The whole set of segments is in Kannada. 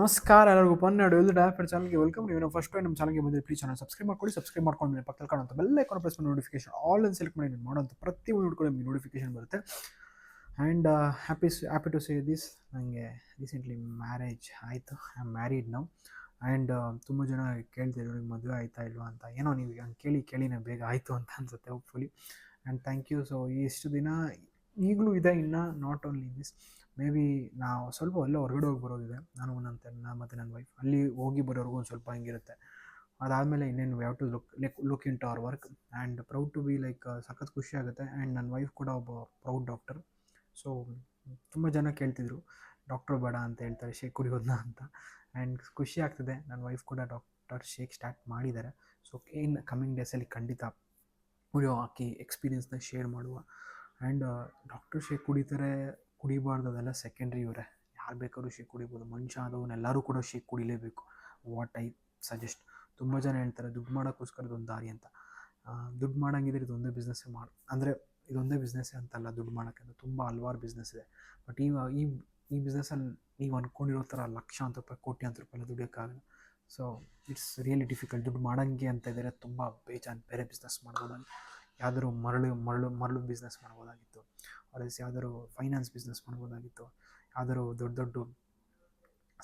ನಮಸ್ಕಾರ ಎಲ್ಲರಿಗೂ ಪನ್ನೆರಡು ಇದು ಡ್ಯಾಫರ್ ಚಾನಲ್ಗೆ ವೆಲ್ಕಮ್. ನೀವು ಫಸ್ಟ್ ಟೈಮ್ ನಮ್ಮ ಚಾನಲ್ಗೆ ಬಂದರೆ ಪ್ಲೀಸ್ ಚಾನಲ್ ಸಬ್ಸ್ಕ್ರೈಬ್ ಮಾಡ್ಕೊಳ್ಳಿ. ಸಬ್ಸ್ಕ್ರೈಬ್ ಮಾಡ್ಕೊಂಡು ಪಕ್ಕದಲ್ಲಿ ಕಾಣುವಂಥ ಬೆಲ್ ಐಕಾನ್ ಪ್ರೆಸ್ ಮಾಡಿ ನೋಟಿಫಿಕೇಶನ್ ಆಲ್ ಅನ್ನು ಸೆಲೆಕ್ಟ್ ಮಾಡಿ ನೀವು ಮಾಡುವಂಥ ಪ್ರತಿಯೊಂದು ಕೂಡ ನಿಮಗೆ ನೋಟಿಫಿಕೇಶನ್ ಬರುತ್ತೆ. And happy to say this, ನನಗೆ ರೀಸೆಂಟ್ಲಿ ಮ್ಯಾರೇಜ್ ಆಯಿತು. I am married now. And ತುಂಬ ಜನ ಕೇಳ್ತಿದ್ರು ನಿಮ್ಗೆ ಮದುವೆ ಆಯಿತಾ ಇಲ್ವಾ ಅಂತ. ಏನೋ ನೀವು ಹಂಗೆ ಕೇಳಿನೇ ಬೇಗ ಆಯಿತು ಅಂತ ಅನ್ಸುತ್ತೆ hopefully. And thank you. So ಇಷ್ಟು ದಿನ ಈಗಲೂ ಇದೆ, ಇನ್ನು not only this, maybe ನಾವು ಸ್ವಲ್ಪ ಎಲ್ಲ ಹೊರಗಡೆ ಹೋಗಿ ಬರೋದಿದೆ, ನಾನು ಮತ್ತು ನನ್ನ ವೈಫ್. ಅಲ್ಲಿ ಹೋಗಿ ಬರೋರ್ಗೂ ಒಂದು ಸ್ವಲ್ಪ ಹಿಂಗಿರುತ್ತೆ. ಅದಾದಮೇಲೆ ಇನ್ನೇನು we have to look into our work. And proud to be like ಸಖತ್ ಖುಷಿ ಆಗುತ್ತೆ. ಆ್ಯಂಡ್ ನನ್ನ ವೈಫ್ ಕೂಡ ಒಬ್ಬ ಪ್ರೌಡ್ ಡಾಕ್ಟರ್. ಸೊ ತುಂಬ ಜನ ಕೇಳ್ತಿದ್ರು ಡಾಕ್ಟ್ರು ಬೇಡ ಅಂತ ಹೇಳ್ತಾರೆ, ಶೇಕ್ ಕುಡಿಯೋದನ್ನ ಅಂತ. ಆ್ಯಂಡ್ ಖುಷಿ ಆಗ್ತದೆ, ನನ್ನ ವೈಫ್ ಕೂಡ ಡಾಕ್ಟರ್ ಶೇಕ್ ಸ್ಟಾರ್ಟ್ ಮಾಡಿದ್ದಾರೆ. ಸೊ ಇನ್ ಕಮ್ಮಿಂಗ್ ಡೇಸಲ್ಲಿ ಖಂಡಿತ ವಿಡಿಯೋ ಹಾಕಿ ಎಕ್ಸ್ಪೀರಿಯನ್ಸ್ನ ಶೇರ್ ಮಾಡುವ. ಆ್ಯಂಡ್ ಡಾಕ್ಟರ್ ಶೇಕ್ ಕುಡಿಬಾರ್ದು, ಅದೆಲ್ಲ ಸೆಕೆಂಡ್ರಿ. ಇವರೇ ಯಾರು ಬೇಕಾದ್ರೂ ಶೇಕ್ ಕುಡಿಬೋದು, ಮನುಷ್ಯ ಆದವನ್ನೆಲ್ಲರೂ ಕೂಡ ಶೇಕ್ ಕುಡಿಲೇಬೇಕು. What I suggest. ತುಂಬ ಜನ ಹೇಳ್ತಾರೆ ದುಡ್ಡು ಮಾಡೋಕ್ಕೋಸ್ಕರ ಇದೊಂದು ದಾರಿ ಅಂತ. ದುಡ್ಡು ಮಾಡೋಂಗಿದ್ರೆ ಇದೊಂದೇ ಬಿಸ್ನೆಸ್ಸೇ ಅಂದರೆ ಇದೊಂದೇ ಬಿಸ್ನೆಸ್ಸೇ ಅಂತಲ್ಲ, ದುಡ್ಡು ಮಾಡೋಕ್ಕೆ ತುಂಬ ಹಲವಾರು ಬಿಸ್ನೆಸ್ ಇದೆ. ಬಟ್ ಈ ಬಿಸ್ನೆಸ್ಸಲ್ಲಿ ನೀವು ಅಂದ್ಕೊಂಡಿರೋ ಥರ ಲಕ್ಷಾಂತರ ರೂಪಾಯಿ ಕೋಟ್ಯಾಂತರ ರೂಪಾಯಿ ಎಲ್ಲ ದುಡಿಯೋಕ್ಕಾಗಲ್ಲ. So it's really difficult. ದುಡ್ಡು ಮಾಡೋಂಗೆ ಅಂತ ಇದ್ದರೆ ತುಂಬ ಬೇಜಾನ್ ಬೇರೆ ಬಿಸ್ನೆಸ್ ಮಾಡ್ಬೋದಾಗಿತ್ತು. ಯಾವ್ದಾದ್ರು ಮರಳು ಬಿಸ್ನೆಸ್ ಮಾಡ್ಬೋದಾಗಿತ್ತು, ಆರ್ಎಲ್ಸ್ ಯಾವ್ದಾದ್ರು ಫೈನಾನ್ಸ್ ಬಿಸ್ನೆಸ್ ಮಾಡ್ಬೋದಾಗಿತ್ತು, ಯಾವ್ದಾದ್ರು ದೊಡ್ಡ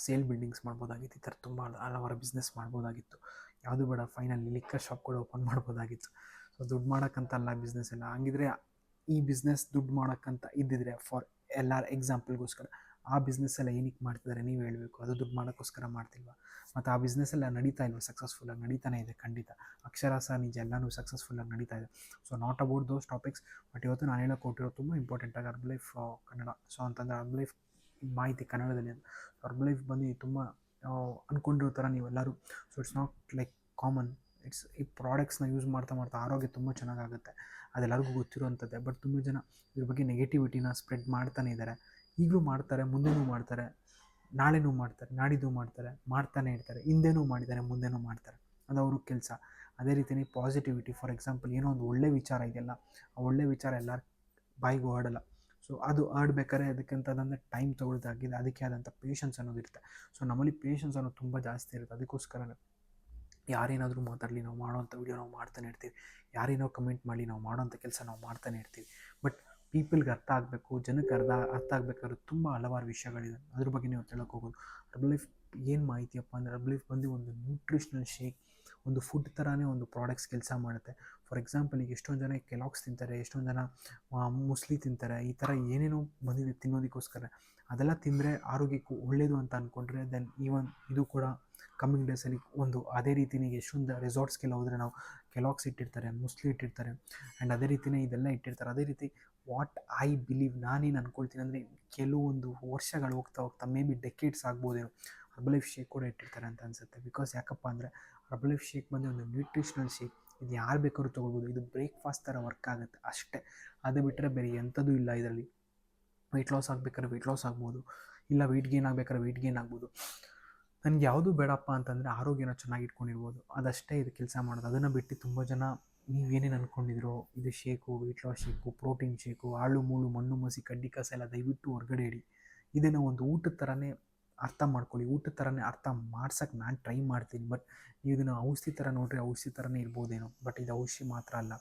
ಸೇಲ್ ಬಿಲ್ಡಿಂಗ್ಸ್ ಮಾಡ್ಬೋದಾಗಿತ್ತು. ಈ ಥರ ತುಂಬ ಹಲವಾರು ಬಿಸ್ನೆಸ್ ಮಾಡ್ಬೋದಾಗಿತ್ತು. ಯಾವುದು ಬೇಡ, ಫೈನಲಿ ಲಿಕ್ಕರ್ ಶಾಪ್ ಕೂಡ ಓಪನ್ ಮಾಡ್ಬೋದಾಗಿತ್ತು. ಸೊ ದುಡ್ಡು ಮಾಡೋಕ್ಕಂತಲ್ಲ ಬಿಸ್ನೆಸ್ ಎಲ್ಲ. ಹಂಗಿದ್ರೆ ಈ ಬಿಸ್ನೆಸ್ ದುಡ್ಡು ಮಾಡೋಕ್ಕಂತ ಇದ್ದಿದ್ರೆ, ಫಾರ್ ಎಲ್ಲರ ಎಕ್ಸಾಂಪಲ್ಗೋಸ್ಕರ ಆ ಬಿಸ್ನೆಸ್ಸೆಲ್ಲ ಏನಕ್ಕೆ ಮಾಡ್ತಿದ್ದಾರೆ ನೀವು ಹೇಳಬೇಕು. ಅದು ದುಡ್ಡು ಮಾಡೋಕ್ಕೋಸ್ಕರ ಮಾಡ್ತಿಲ್ವ? ಮತ್ತು ಆ ಬಿಸ್ನೆಸ್ಸೆಲ್ಲ ನಡೀತಾ ಇಲ್ವ? ಸಕ್ಸಸ್ಫುಲ್ಲಾಗಿ ನಡೀತಾನೆ ಇದೆ ಖಂಡಿತ. ಅಕ್ಷರಶಃ ನಿಜ, ಎಲ್ಲನೂ ಸಕ್ಸಸ್ಫುಲ್ಲಾಗಿ ನಡೀತಾ ಇದೆ. So not about those topics. But ಇವತ್ತು ನಾನು ಹೇಳೋಕೆ ಕೊಟ್ಟಿರೋ ತುಂಬ ಇಂಪಾರ್ಟೆಂಟಾಗಿ ಹರ್ಬಲೈಫ್ ಕನ್ನಡ. ಸೊ ಅಂತಂದರೆ ಹರ್ಬಲೈಫ್ ಮಾಹಿತಿ ಕನ್ನಡದಲ್ಲಿ ಅಂತ. ಹರ್ಬಲೈಫ್ ಬಂದು ತುಂಬ ಅಂದ್ಕೊಂಡಿರೋ ಥರ ನೀವೆಲ್ಲರೂ. So it's not like common. ಈ ಪ್ರಾಡಕ್ಟ್ಸ್ನ ಯೂಸ್ ಮಾಡ್ತಾ ಆರೋಗ್ಯ ತುಂಬ ಚೆನ್ನಾಗಾಗುತ್ತೆ, ಅದೆಲ್ಲರಿಗೂ ಗೊತ್ತಿರೋವಂಥದ್ದೇ. ಬಟ್ ತುಂಬ ಜನ ಇದ್ರ ಬಗ್ಗೆ ನೆಗೆಟಿವಿಟಿನ ಸ್ಪ್ರೆಡ್ ಮಾಡ್ತಾನೆ ಇದ್ದಾರೆ. ಈಗಲೂ ಮಾಡ್ತಾರೆ, ಮುಂದೆನೂ ಮಾಡ್ತಾರೆ, ನಾಳೆನೂ ಮಾಡ್ತಾರೆ, ನಾಡಿದ್ದು ಮಾಡ್ತಾನೆ ಇರ್ತಾರೆ. ಹಿಂದೆನೂ ಮಾಡಿದ್ದಾರೆ, ಮುಂದೆನೂ ಮಾಡ್ತಾರೆ. ಅದು ಅವ್ರ ಕೆಲಸ. ಅದೇ ರೀತಿಯೇ ಪಾಸಿಟಿವಿಟಿ. ಫಾರ್ ಎಕ್ಸಾಂಪಲ್, ಏನೋ ಒಂದು ಒಳ್ಳೆ ವಿಚಾರ ಇದೆಯಲ್ಲ, ಆ ಒಳ್ಳೆ ವಿಚಾರ ಎಲ್ಲರ ಬಾಯಿಗೂ ಆಡಲ್ಲ. ಸೊ ಅದು ಆಡ್ಬೇಕಾದ್ರೆ ಅದಕ್ಕಿಂತದಂದರೆ ಟೈಮ್ ತೊಗೊಳ್ದಾಗಿದೆ, ಅದಕ್ಕೆ ಆದಂಥ ಪೇಷನ್ಸ್ ಅನ್ನೋದಿರುತ್ತೆ. ಸೊ ನಮ್ಮಲ್ಲಿ ಪೇಷನ್ಸ್ ಅನ್ನೋದು ತುಂಬ ಜಾಸ್ತಿ ಇರುತ್ತೆ. ಅದಕ್ಕೋಸ್ಕರ ಯಾರೇನಾದರೂ ಮಾತಾಡಲಿ, ನಾವು ಮಾಡೋವಂಥ ವೀಡಿಯೋ ನಾವು ಮಾಡ್ತಾನೆ ಇರ್ತೀವಿ. ಯಾರೇನೋ ಕಮೆಂಟ್ ಮಾಡಲಿ, ನಾವು ಮಾಡೋವಂಥ ಕೆಲಸ ನಾವು ಮಾಡ್ತಾನೆ ಇರ್ತೀವಿ. ಬಟ್ ಪೀಪಲ್ಗೆ ಅರ್ಥ ಆಗಬೇಕು, ಜನಕ್ಕೆ ಅರ್ಥ ಆಗಬೇಕಾದ್ರೆ ತುಂಬ ಹಲವಾರು ವಿಷಯಗಳಿದೆ. ಅದ್ರ ಬಗ್ಗೆ ನೀವು ತಿಳಕ್ಕೆ ಹೋಗೋದು. ಹರ್ಬಲೈಫ್ ಏನು ಮಾಹಿತಿಯಪ್ಪ ಅಂದರೆ, ಹರ್ಬಲೈಫ್ ಬಂದು ಒಂದು ನ್ಯೂಟ್ರಿಷನಲ್ ಶೇಕ್, ಒಂದು ಫುಡ್ ಥರನೇ ಒಂದು ಪ್ರಾಡಕ್ಟ್ಸ್ ಕೆಲಸ ಮಾಡುತ್ತೆ. ಫಾರ್ ಎಕ್ಸಾಂಪಲ್, ಈಗ ಎಷ್ಟೊಂದು ಜನ ಕೆಲಾಕ್ಸ್ ತಿಂತಾರೆ, ಎಷ್ಟೊಂದು ಜನ ಮುಸ್ಲಿ ತಿಂತಾರೆ, ಈ ಥರ ಏನೇನೋ ಬಂದಿದೆ ತಿನ್ನೋದಕ್ಕೋಸ್ಕರ. ಅದೆಲ್ಲ ತಿಂದರೆ ಆರೋಗ್ಯಕ್ಕೂ ಒಳ್ಳೆಯದು ಅಂತ ಅಂದ್ಕೊಂಡ್ರೆ, ದೆನ್ ಈವನ್ ಇದು ಕೂಡ ಕಮ್ಮಿಂಗ್ ಡೇಸಲ್ಲಿ ಒಂದು ಅದೇ ರೀತಿಯೇ ಎಷ್ಟೊಂದು ರೆಸಾರ್ಟ್ಸ್ಗೆಲ್ಲ ಹೋದರೆ ನಾವು ಕೆಲಾಕ್ಸ್ ಇಟ್ಟಿರ್ತಾರೆ, ಮುಸ್ಲಿ ಇಟ್ಟಿರ್ತಾರೆ, ಆ್ಯಂಡ್ ಅದೇ ರೀತಿಯೇ ಇದೆಲ್ಲ ಇಟ್ಟಿರ್ತಾರೆ. ಅದೇ ರೀತಿ ವಾಟ್ ಐ ಬಿಲೀವ್, ನಾನೇನು ಅಂದ್ಕೊಳ್ತೀನಿ ಅಂದರೆ, ಕೆಲವೊಂದು ವರ್ಷಗಳು ಹೋಗ್ತಾ ಮೇ ಬಿ ಡೆಕೇಡ್ಸ್ ಆಗ್ಬೋದೇನೋ, ಹರ್ಬಲೈಫ್ ಶೇಕ್ ಕೂಡ ಇಟ್ಟಿರ್ತಾರೆ ಅಂತ ಅನಿಸುತ್ತೆ. ಬಿಕಾಸ್ ಯಾಕಪ್ಪ ಅಂದರೆ, ಹರ್ಬಲೈಫ್ ಶೇಕ್ ಬಂದು ಒಂದು ನ್ಯೂಟ್ರಿಷನಲ್ ಶೇಕ್. ಇದು ಯಾರು ಬೇಕಾದ್ರೂ ತೊಗೊಳ್ಬೋದು. ಇದು ಬ್ರೇಕ್ಫಾಸ್ಟ್ ಥರ ವರ್ಕ್ ಆಗುತ್ತೆ ಅಷ್ಟೇ. ಅದು ಬಿಟ್ಟರೆ ಬೇರೆ ಎಂಥದೂ ಇಲ್ಲ ಇದರಲ್ಲಿ. ವೆಯ್ಟ್ ಲಾಸ್ ಆಗಬೇಕಾದ್ರೆ ವೆಯ್ಟ್ ಲಾಸ್ ಆಗ್ಬೋದು, ಇಲ್ಲ ವೆಯ್ಟ್ ಗೇನ್ ಆಗಬೇಕಾದ್ರೆ ವೆಯ್ಟ್ ಗೇನ್ ಆಗ್ಬೋದು. ನನಗೆ ಯಾವುದೂ ಬೇಡಪ್ಪ ಅಂತಂದರೆ ಆರೋಗ್ಯನ ಚೆನ್ನಾಗಿ ಇಟ್ಕೊಂಡಿರ್ಬೋದು, ಅದಷ್ಟೇ ಇದು ಕೆಲಸ ಮಾಡೋದು. ಅದನ್ನು ಬಿಟ್ಟು ತುಂಬ ಜನ ನೀವೇನೇನು ಅಂದ್ಕೊಂಡಿದ್ರು, ಇದು shake, weight loss shake, protein shake, ಆಳು ಮೂಳು ಮಣ್ಣು ಮಸಿ ಕಡ್ಡಿ ಕಸ ಎಲ್ಲ ದಯವಿಟ್ಟು ಹೊರಗಡೆ ಇಡಿ. ಇದನ್ನು ಒಂದು ಊಟದ ಥರನೇ ಅರ್ಥ ಮಾಡ್ಕೊಳ್ಳಿ. ಊಟದ ಥರನೇ ಅರ್ಥ ಮಾಡ್ಸೋಕ್ಕೆ ನಾನು ಟ್ರೈ ಮಾಡ್ತೀನಿ. ಬಟ್ ನೀವು ಇದನ್ನು ಔಷಧಿ ಥರ ನೋಡಿರಿ, ಔಷಧಿ ಥರನೇ ಇರ್ಬೋದೇನೋ. ಬಟ್ ಇದು ಔಷಧಿ ಮಾತ್ರ ಅಲ್ಲ.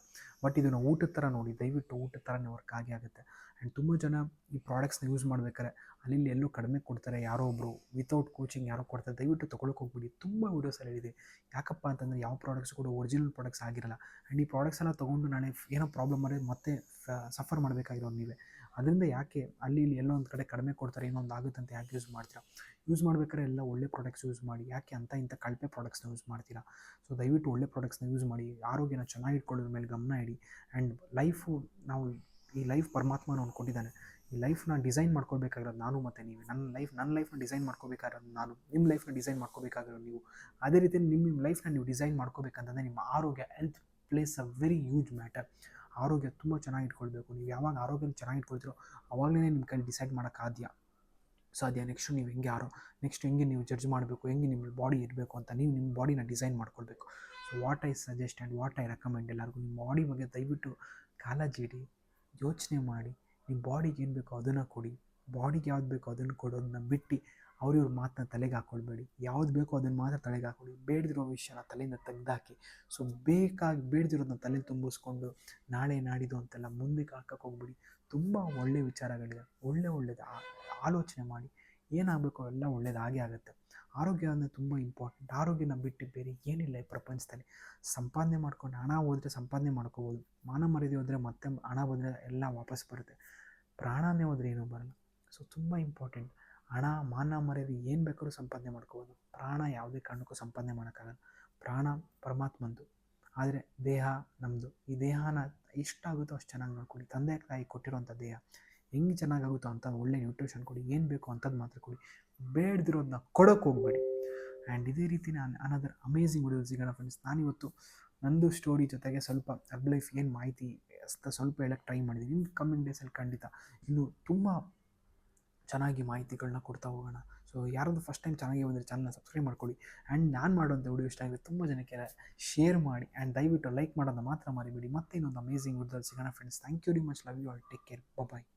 ಬಟ್ ಇದನ್ನು ಊಟದ ಥರ ನೋಡಿ, ದಯವಿಟ್ಟು ಊಟದ ಥರನೇ ವರ್ಕ್ ಆಗೇ ಆಗುತ್ತೆ. ಆ್ಯಂಡ್ ತುಂಬ ಜನ ಈ ಪ್ರಾಡಕ್ಟ್ಸ್ನ ಯೂಸ್ ಮಾಡ್ಬೇಕಾದ್ರೆ ಅಲ್ಲಿ ಎಲ್ಲೂ ಕಡಿಮೆ ಕೊಡ್ತಾರೆ, ಯಾರೋ ಒಬ್ಬರು ವಿತೌಟ್ ಕೋಚಿಂಗ್ ಯಾರೋ ಕೊಡ್ತಾರೆ. ದಯವಿಟ್ಟು ತೊಗೊಳಕ್ಕೆ ಹೋಗ್ಬಿಡಿ. ತುಂಬ ವೀಡಿಯೋಸಲ್ಲಿ ಹೇಳಿದೆ. ಯಾಕಪ್ಪ ಅಂತಂದರೆ ಯಾವ ಪ್ರಾಡಕ್ಟ್ಸ್ ಕೂಡ ಒರಿಜಿನಲ್ ಪ್ರಾಡಕ್ಟ್ಸ್ ಆಗಿರಲ್ಲ. ಆ್ಯಂಡ್ ಈ ಪ್ರಾಡಕ್ಟ್ಸ್ ಎಲ್ಲ ತೊಗೊಂಡು ನಾಳೆ ಏನೋ ಪ್ರಾಬ್ಲಮ್ ಆದರೆ ಮತ್ತೆ ಸಫರ್ ಮಾಡಬೇಕಾಗಿರೋ ನೀವೇ. ಅದರಿಂದ ಯಾಕೆ ಅಲ್ಲಿ ಇಲ್ಲಿ ಎಲ್ಲೋ ಒಂದು ಕಡೆ ಕಡಿಮೆ ಕೊಡ್ತಾರೆ, ಏನೋ ಒಂದು ಆಗುತ್ತೆ ಅಂತ ಯಾಕೆ ಯೂಸ್ ಮಾಡ್ತೀರಾ? ಯೂಸ್ ಮಾಡ್ಬೇಕಾದ್ರೆ ಎಲ್ಲ ಒಳ್ಳೆ ಪ್ರಾಡಕ್ಟ್ಸ್ ಯೂಸ್ ಮಾಡಿ. ಯಾಕೆ ಇಂಥ ಕಳಪೆ ಪ್ರಾಡಕ್ಟ್ಸ್ನ ಯೂಸ್ ಮಾಡ್ತೀರಾ? ಸೊ ದಯವಿಟ್ಟು ಒಳ್ಳೆ ಪ್ರಾಡಕ್ಟ್ಸ್ನ ಯೂಸ್ ಮಾಡಿ. ಆರೋಗ್ಯನ ಚೆನ್ನಾಗಿ ಇಟ್ಕೊಳ್ಳೋದ್ರ ಮೇಲೆ ಗಮನ ಇಡಿ. ಆ್ಯಂಡ್ ನಾವು ಈ ಲೈಫ್ ಪರಮಾತ್ಮನ ಕೊಟ್ಟಿದ್ದಾನೆ. ಈ ಲೈಫ್ನ ಡಿಸೈನ್ ಮಾಡ್ಕೊಳ್ಬೇಕಾಗಿರೋದು ನಾನು ಮತ್ತು ನೀವು. ನನ್ನ ಲೈಫ್ನ ಡಿಸೈನ್ ಮಾಡ್ಕೋಬೇಕಾಗಿರೋದು ನಾನು, ನಿಮ್ಮ ಲೈಫ್ನ ಡಿಸೈನ್ ಮಾಡ್ಕೋಬೇಕಾಗಿರೋದು ನೀವು. ಅದೇ ರೀತಿ ನಿಮ್ಮ ಲೈಫ್ನ ನೀವು ಡಿಸೈನ್ ಮಾಡ್ಕೋಬೇಕಂತಂದರೆ ನಿಮ್ಮ ಆರೋಗ್ಯ, health place a very huge matter. ಆರೋಗ್ಯ ತುಂಬ ಚೆನ್ನಾಗಿ ಇಟ್ಕೊಳ್ಬೇಕು. ನೀವು ಯಾವಾಗ ಆರೋಗ್ಯನ ಚೆನ್ನಾಗಿ ಇಟ್ಕೊಳ್ತೀರೋ ಆವಾಗಲೇ ನಿಮ್ಮ ಕೈಲಿ ಡಿಸೈಡ್ ಮಾಡೋಕ್ಕಾದ್ಯ. ನೆಕ್ಸ್ಟು ನೀವು ಹೆಂಗೆ ನೀವು ಜಡ್ಜ್ ಮಾಡಬೇಕು, ಹೆಂಗೆ ನಿಮ್ಮ ಬಾಡಿ ಇರಬೇಕು ಅಂತ ನೀವು ನಿಮ್ಮ ಬಾಡಿನ ಡಿಸೈನ್ ಮಾಡ್ಕೊಳ್ಬೇಕು. So what I suggest and what I recommend, ಎಲ್ಲರಿಗೂ ನಿಮ್ಮ ಬಾಡಿ ಬಗ್ಗೆ ದಯವಿಟ್ಟು ಕಾಳಜಿ ಇಡಿ, ಯೋಚನೆ ಮಾಡಿ. ನಿಮ್ಮ ಬಾಡಿಗೆ ಏನು ಬೇಕೋ ಅದನ್ನು ಕೊಡಿ, ಬಾಡಿಗೆ ಯಾವ್ದು ಬೇಕೋ ಅದನ್ನು ಕೊಡೋದನ್ನ ಬಿಟ್ಟು ಅವ್ರಿವ್ರ ಮಾತನ್ನ ತಲೆಗೆ ಹಾಕ್ಕೊಳ್ಬೇಡಿ. ಯಾವ್ದು ಬೇಕೋ ಅದನ್ನು ಮಾತ್ರ ತಲೆಗೆ ಹಾಕ್ಕೊಳ್ಳಿ. ಬೇಡದಿರೋ ವಿಷಯನ ತಲೆಯಿಂದ ತೆಗೆದಾಕಿ. ಸೊ ಬೇಡದಿರೋದನ್ನ ತಲೆಗೆ ತುಂಬಿಸ್ಕೊಂಡು ನಾಳೆ ನಾಡಿದ್ದು ಅಂತೆಲ್ಲ ಮುಂದಕ್ಕೆ ಹಾಕಕ್ಕೆ ಹೋಗ್ಬಿಡಿ. ತುಂಬ ಒಳ್ಳೆಯ ವಿಚಾರಗಳಿದೆ, ಒಳ್ಳೇದು ಆಲೋಚನೆ ಮಾಡಿ. ಏನಾಗಬೇಕೋ ಎಲ್ಲ ಒಳ್ಳೇದು ಆಗೇ ಆಗುತ್ತೆ. ಆರೋಗ್ಯ ಅಂದರೆ ತುಂಬ ಇಂಪಾರ್ಟೆಂಟ್. ಆರೋಗ್ಯನ ಬಿಟ್ಟು ಬೇರೆ ಏನಿಲ್ಲ ಈ ಪ್ರಪಂಚದಲ್ಲಿ. ಸಂಪಾದನೆ ಮಾಡ್ಕೊಂಡು ಹಣ ಹೋದರೆ ಸಂಪಾದನೆ ಮಾಡ್ಕೋಬೋದು, ಮಾನ ಮರ್ಯಾದೆ ಹೋದರೆ ಮತ್ತೆ ಹಣ ಬಂದರೆ ಎಲ್ಲ ವಾಪಸ್ ಬರುತ್ತೆ. ಪ್ರಾಣನೇ ಹೋದರೆ ಏನೂ ಬರಲ್ಲ. ಸೊ ತುಂಬ ಇಂಪಾರ್ಟೆಂಟ್. ಹಣ ಮಾನ ಮರ್ಯಾದೆ ಏನು ಬೇಕಾದ್ರೂ ಸಂಪಾದನೆ ಮಾಡ್ಕೋಬೋದು, ಪ್ರಾಣ ಯಾವುದೇ ಕಾರಣಕ್ಕೂ ಸಂಪಾದನೆ ಮಾಡೋಕ್ಕಾಗಲ್ಲ. ಪ್ರಾಣ ಪರಮಾತ್ಮಂದು, ಆದರೆ ದೇಹ ನಮ್ಮದು. ಈ ದೇಹನ ಎಷ್ಟಾಗುತ್ತೋ ಅಷ್ಟು ಚೆನ್ನಾಗಿ ನೋಡ್ಕೊಳ್ಳಿ. ತಂದೆ ತಾಯಿ ಕೊಟ್ಟಿರೋಂಥ ದೇಹ ಹೆಂಗೆ ಚೆನ್ನಾಗಾಗುತ್ತೋ ಅಂತ ಒಳ್ಳೆ ನ್ಯೂಟ್ರಿಷನ್ ಕೊಡಿ. ಏನು ಬೇಕೋ ಅಂಥದ್ದು ಮಾತ್ರ ಕೊಡಿ. ಬೇಡದಿರೋದನ್ನ ಕೊಡೋಕ್ಕೆ ಹೋಗ್ಬೇಡಿ. ಆ್ಯಂಡ್ ಇದೇ ರೀತಿ ನಾನು ಅನದರ್ ಅಮೇಝಿಂಗ್ ವಿಡಿಯೋ ಸಿಗೋಣ ಫ್ರೆಂಡ್ಸ್. ನಾನಿವತ್ತು ನಂದು ಸ್ಟೋರಿ ಜೊತೆಗೆ ಸ್ವಲ್ಪ ಲೈಫ್ ಏನು ಮಾಹಿತಿ ಸ್ವಲ್ಪ ಹೇಳೋಕ್ಕೆ ಟ್ರೈ ಮಾಡಿದ್ದೀನಿ. ಇನ್ನು ಕಮ್ಮಿಂಗ್ ಡೇಸಲ್ಲಿ ಖಂಡಿತ ಇನ್ನೂ ತುಂಬ ಚೆನ್ನಾಗಿ ಮಾಹಿತಿಗಳನ್ನ ಕೊಡ್ತಾ ಹೋಗೋಣ. ಸೊ ಯಾರಾದರೂ ಫಸ್ಟ್ ಟೈಮ್ ಚೆನ್ನಾಗಿ ಬಂದರೆ ಚಾನಲ್ನ ಸಬ್ಸ್ಕ್ರೈಬ್ ಮಾಡ್ಕೊಳ್ಳಿ. ಆ್ಯಂಡ್ ನಾನು ಮಾಡೋಂಥ ವಿಡಿಯೋ ಇಷ್ಟ ಆಗಿದೆ ತುಂಬ ಜನಕ್ಕೆ ಶೇರ್ ಮಾಡಿ. ಆ್ಯಂಡ್ ದಯವಿಟ್ಟು ಲೈಕ್ ಮಾಡೋದನ್ನ ಮಾತ್ರ ಮರಿಬೇಡಿ. ಮತ್ತೆ ಇನ್ನೊಂದು ಅಮೇಝಿಂಗ್ ವಿಡಿಯೋದಲ್ಲಿ ಸಿಗೋಣ friends. Thank you very much. Love you all. Take care. Bye.